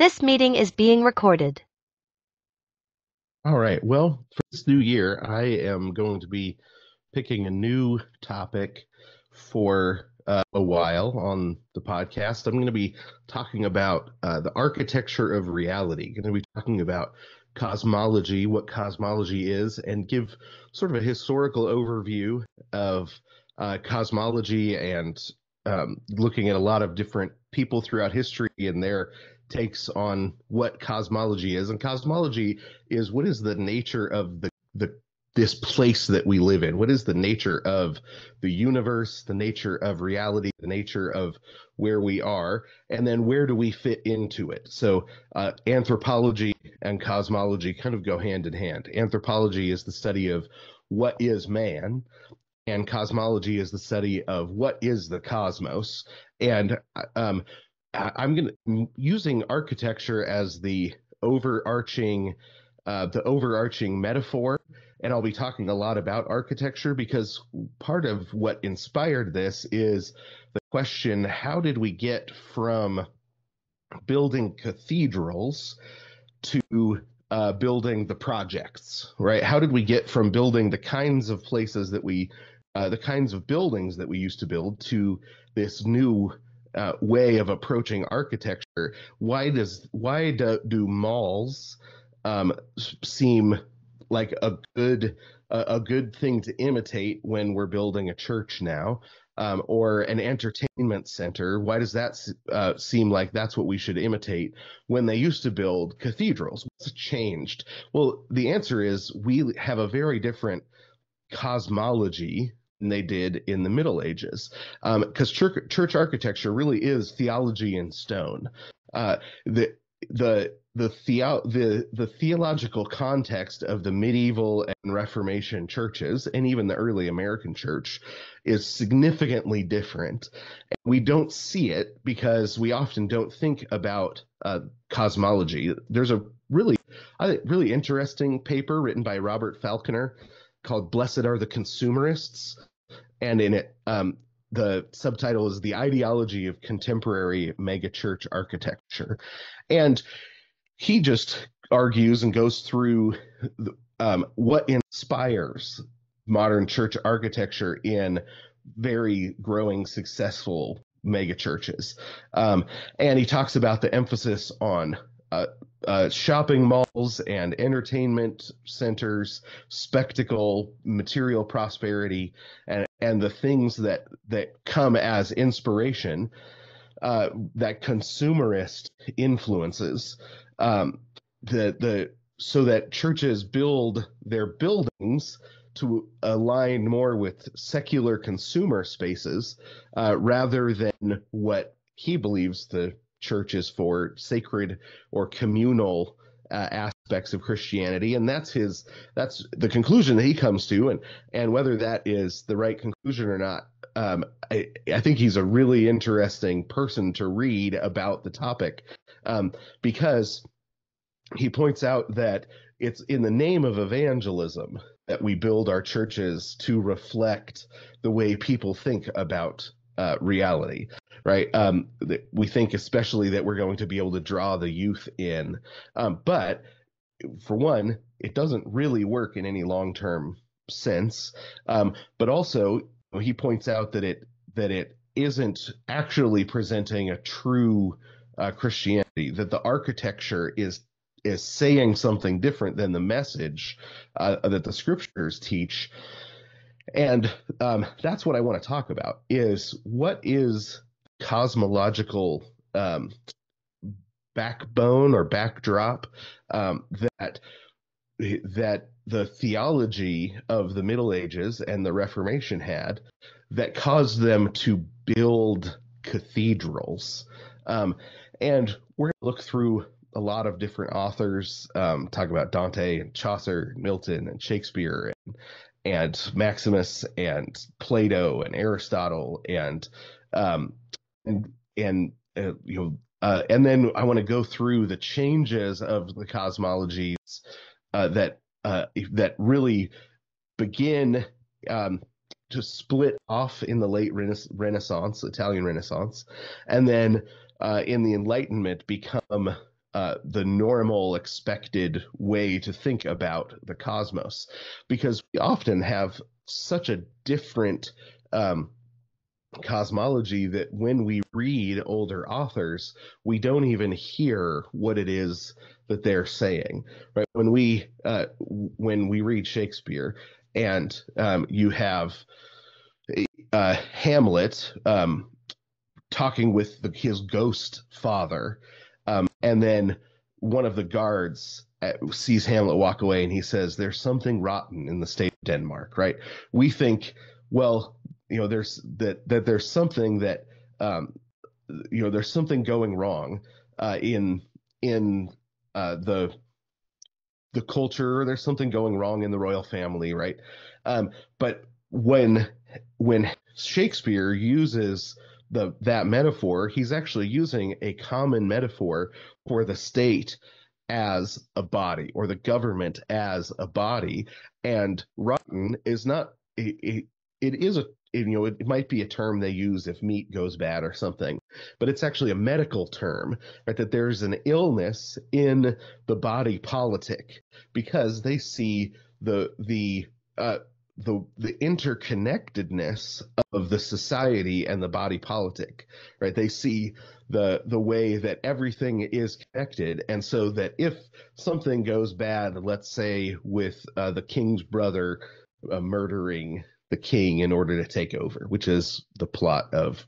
This meeting is being recorded. All right. Well, for this new year, I am going to be picking a new topic for a while on the podcast. I'm going to be talking about the architecture of reality. Going to be talking about cosmology, what cosmology is, and give sort of a historical overview of cosmology and looking at a lot of different people throughout history and their takes on what cosmology is. And cosmology is what is the nature of the this place that we live in? What is the nature of the universe, the nature of reality, the nature of where we are, and then where do we fit into it? So anthropology and cosmology kind of go hand in hand. Anthropology is the study of what is man, and cosmology is the study of what is the cosmos. And um, I'm using architecture as the overarching metaphor, and I'll be talking a lot about architecture because part of what inspired this is the question: how did we get from building cathedrals to building the projects, right? How did we get from building the kinds of places the kinds of buildings that we used to build to this new way of approaching architecture? Why do malls seem like a good thing to imitate when we're building a church now, or an entertainment center? Why does that seem like that's what we should imitate when they used to build cathedrals? What's changed? Well, the answer is we have a very different cosmology than they did in the Middle Ages, because church architecture really is theology in stone. The the theological context of the medieval and Reformation churches, and even the early American church, is significantly different. And we don't see it because we often don't think about cosmology. There's a I think, really interesting paper written by Robert Falconer called "Blessed Are the Consumerists," and in it, the subtitle is "The Ideology of Contemporary Megachurch Architecture," and he just argues and goes through what inspires modern church architecture in very growing, successful megachurches. And he talks about the emphasis on shopping malls and entertainment centers, spectacle, material prosperity, and the things that come as inspiration, that consumerist influences, the so that churches build their buildings to align more with secular consumer spaces, rather than what he believes the church is for: sacred or communal aspects of Christianity. And that's the conclusion that he comes to, and whether that is the right conclusion or not, I think he's a really interesting person to read about the topic, because he points out that it's in the name of evangelism that we build our churches to reflect the way people think about reality, right? We think especially that we're going to be able to draw the youth in, but for one, it doesn't really work in any long-term sense. But also, he points out that it isn't actually presenting a true Christianity, that the architecture is saying something different than the message that the scriptures teach. And that's what I want to talk about: is what is cosmological backbone or backdrop, that the theology of the Middle Ages and the Reformation had, that caused them to build cathedrals. And we're going to look through a lot of different authors, talk about Dante and Chaucer, Milton and Shakespeare, and Maximus and Plato and Aristotle, and um, and and then I want to go through the changes of the cosmologies that really begin to split off in the late Renaissance, Italian Renaissance, and then in the Enlightenment become the normal expected way to think about the cosmos, because we often have such a different um, cosmology that when we read older authors, we don't even hear what it is that they're saying. Right? When we read Shakespeare, and you have Hamlet talking with his ghost father, and then one of the guards sees Hamlet walk away, and he says, "There's something rotten in the state of Denmark." Right? We think, well, there's something that um, there's something going wrong in the culture. There's something going wrong in the royal family, right? But when Shakespeare uses that metaphor, he's actually using a common metaphor for the state as a body, or the government as a body. And rotten is not it is a it might be a term they use if meat goes bad or something, but it's actually a medical term, right? That there's an illness in the body politic, because they see uh, the interconnectedness of the society and the body politic, right? They see the way that everything is connected, and so that if something goes bad, let's say with the king's brother murdering the king in order to take over, which is the plot of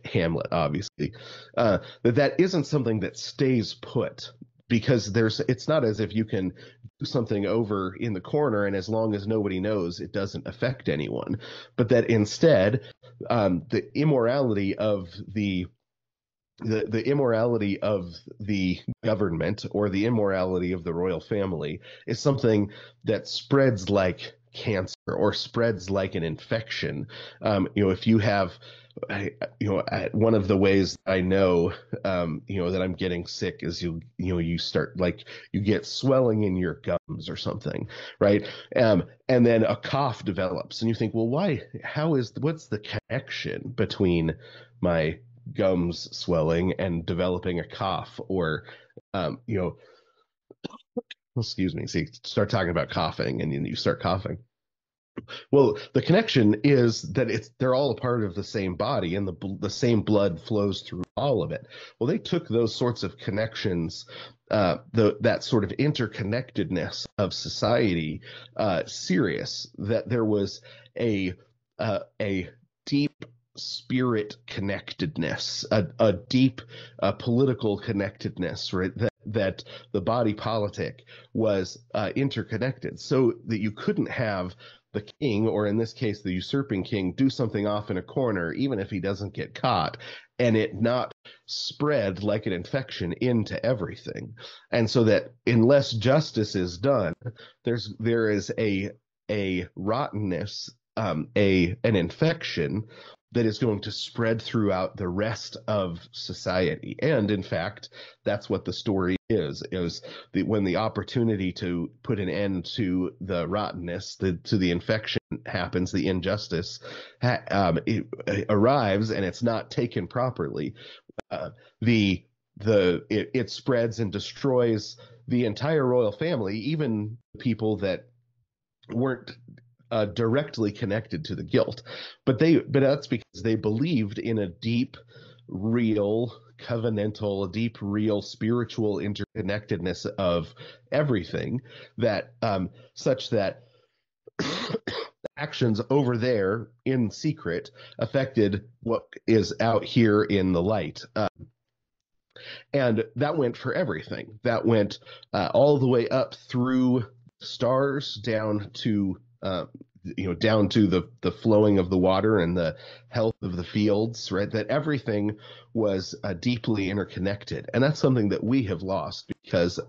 Hamlet, obviously, that isn't something that stays put, because it's not as if you can do something over in the corner and as long as nobody knows, it doesn't affect anyone, but that instead, the immorality of the immorality of the government, or the immorality of the royal family, is something that spreads like cancer, or spreads like an infection. If you have, one of the ways I know, that I'm getting sick is you start, like, you get swelling in your gums or something, right? And then a cough develops, and you think, well, what's the connection between my gums swelling and developing a cough? Or excuse me, see, start talking about coughing and you start coughing. Well, the connection is that they're all a part of the same body, and the same blood flows through all of it. Well, they took those sorts of connections, that sort of interconnectedness of society, serious. That there was a deep spirit connectedness, a deep political connectedness, right? That the body politic was interconnected, so that you couldn't have the king, or in this case, the usurping king, do something off in a corner, even if he doesn't get caught, and it not spread like an infection into everything. And so that unless justice is done, there is a rottenness, an infection that is going to spread throughout the rest of society. And in fact, that's what the story is when the opportunity to put an end to the rottenness, to the infection happens, the injustice it arrives, and it's not taken properly. Uh, it spreads and destroys the entire royal family, even people that weren't directly connected to the guilt, but that's because they believed in a deep, real, covenantal, deep, real spiritual interconnectedness of everything, that such that actions over there in secret affected what is out here in the light. And that went for everything. That went all the way up through stars, down to down to the flowing of the water and the health of the fields, right? That everything was deeply interconnected, and that's something that we have lost, because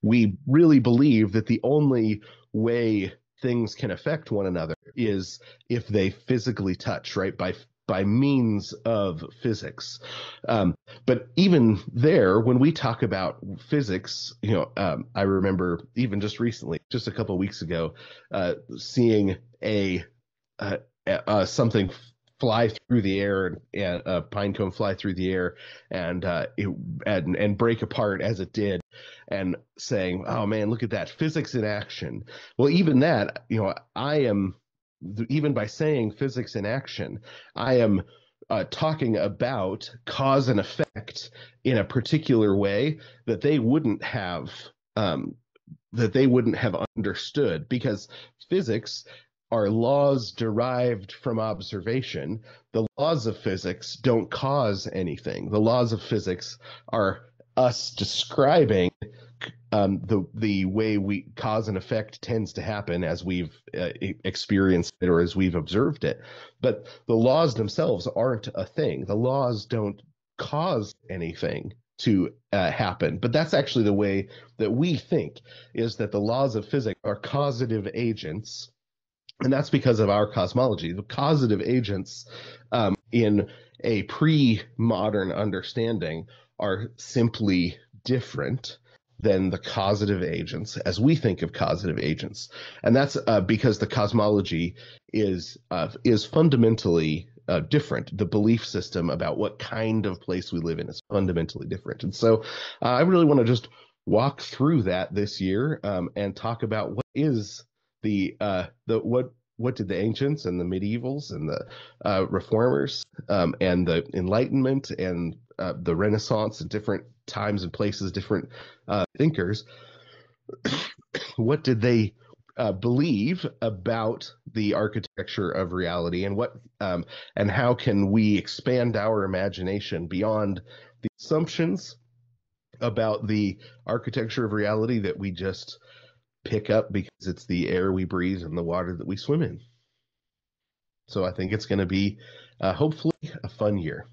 we really believe that the only way things can affect one another is if they physically touch, right? By means of physics. But even there, when we talk about physics, I remember even just recently, just a couple of weeks ago, seeing something fly through the air and a pine cone fly through the air and and break apart as it did, and saying, "Oh man, look at that, physics in action." Well, even that, I am, even by saying physics in action, I am talking about cause and effect in a particular way that they wouldn't have um, understood, because physics are laws derived from observation. The laws of physics don't cause anything. The laws of physics are us describing the way we cause and effect tends to happen as we've experienced it or as we've observed it. But the laws themselves aren't a thing. The laws don't cause anything to happen. But that's actually the way that we think, is that the laws of physics are causative agents. And that's because of our cosmology. The causative agents in a pre-modern understanding are simply different than the causative agents as we think of causative agents. And that's because the cosmology is fundamentally different. The belief system about what kind of place we live in is fundamentally different. And so I really want to just walk through that this year, and talk about what is the what did the ancients and the medievals and the reformers, and the Enlightenment and the Renaissance and different times and places, different thinkers, what did they believe about the architecture of reality, and what and how can we expand our imagination beyond the assumptions about the architecture of reality that we just pick up because it's the air we breathe and the water that we swim in. So I think it's going to be hopefully a fun year.